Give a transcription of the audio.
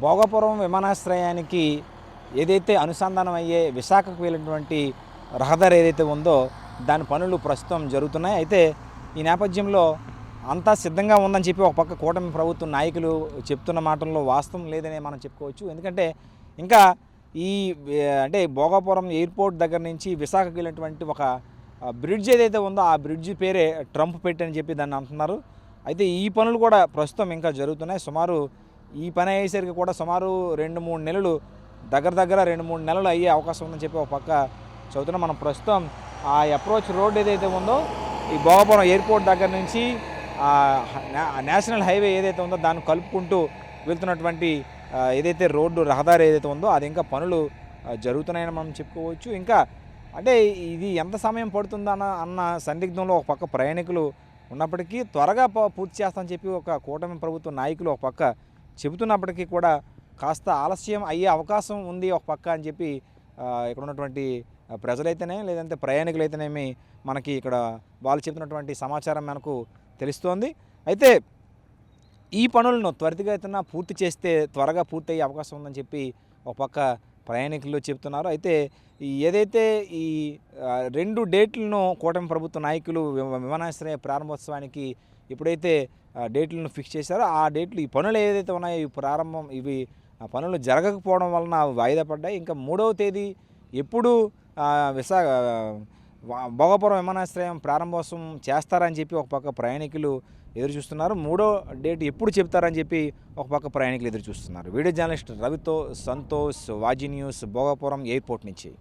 భోగాపురం విమానాశ్రయానికి ఏదైతే అనుసంధానం అయ్యే విశాఖకు వెళ్ళినటువంటి రహదారి ఏదైతే ఉందో దాని పనులు ప్రస్తుతం జరుగుతున్నాయి. అయితే ఈ నేపథ్యంలో అంతా సిద్ధంగా ఉందని చెప్పి ఒక పక్క కూటమి ప్రభుత్వం నాయకులు చెప్తున్న మాటల్లో వాస్తవం లేదనే మనం చెప్పుకోవచ్చు. ఎందుకంటే ఇంకా అంటే భోగాపురం ఎయిర్పోర్ట్ దగ్గర నుంచి విశాఖకు వెళ్ళినటువంటి ఒక బ్రిడ్జ్ ఏదైతే ఉందో ఆ బ్రిడ్జ్ పేరే ట్రంప్ పెట్టి అని చెప్పి దాన్ని అంటున్నారు. అయితే ఈ పనులు కూడా ప్రస్తుతం ఇంకా జరుగుతున్నాయి. సుమారు ఈ పని అయ్యేసరికి కూడా సుమారు 2-3 నెలలు దగ్గర 2-3 నెలలు అయ్యే అవకాశం ఉందని చెప్పి ఒక పక్క చదువుతున్నాం. మనం ప్రస్తుతం ఆ అప్రోచ్ రోడ్ ఏదైతే ఉందో ఈ భోగాపురం ఎయిర్పోర్ట్ దగ్గర నుంచి నేషనల్ హైవే ఏదైతే ఉందో దాన్ని కలుపుకుంటూ వెళ్తున్నటువంటి ఏదైతే రోడ్డు రహదారి ఏదైతే ఉందో అది ఇంకా పనులు జరుగుతున్నాయని మనం చెప్పుకోవచ్చు. ఇంకా అంటే ఇది ఎంత సమయం పడుతుందన్న సందిగ్ధంలో ఒక పక్క ప్రయాణికులు ఉన్నప్పటికీ త్వరగా పూర్తి చేస్తామని చెప్పి ఒక కూటమి ప్రభుత్వ నాయకులు ఒక పక్క చెబుతున్నప్పటికీ కూడా కాస్త ఆలస్యం అయ్యే అవకాశం ఉంది ఒక పక్క అని చెప్పి ఇక్కడ ఉన్నటువంటి ప్రజలైతేనే లేదంటే ప్రయాణికులైతేనేమి మనకి ఇక్కడ వాళ్ళు చెబుతున్నటువంటి సమాచారం మనకు తెలుస్తోంది. అయితే ఈ పనులను త్వరితగతిన పూర్తి చేస్తే త్వరగా పూర్తి అయ్యే అవకాశం ఉందని చెప్పి ఒక పక్క ప్రయాణికులు చెప్తున్నారు. అయితే ఏదైతే ఈ 2 డేట్లను కూటమి ప్రభుత్వ నాయకులు విమానాశ్రయ ప్రారంభోత్సవానికి ఎప్పుడైతే డేట్లను ఫిక్స్ చేశారో ఆ డేట్లు ఈ పనులు ఏదైతే ఉన్నాయో ఇవి పనులు జరగకపోవడం వలన వాయిదా పడ్డాయి. ఇంకా 3వ తేదీ ఎప్పుడు భోగాపురం విమానాశ్రయం ప్రారంభోత్సవం చేస్తారని చెప్పి ఒక పక్క ప్రయాణికులు ఎదురు చూస్తున్నారు. 3వ డేట్ ఎప్పుడు చెప్తారని చెప్పి ఒక పక్క ప్రయాణికులు ఎదురు చూస్తున్నారు. వీడియో జర్నలిస్ట్ రవితో సంతోష్, వాజీ న్యూస్, భోగాపురం ఎయిర్పోర్ట్ నుంచి.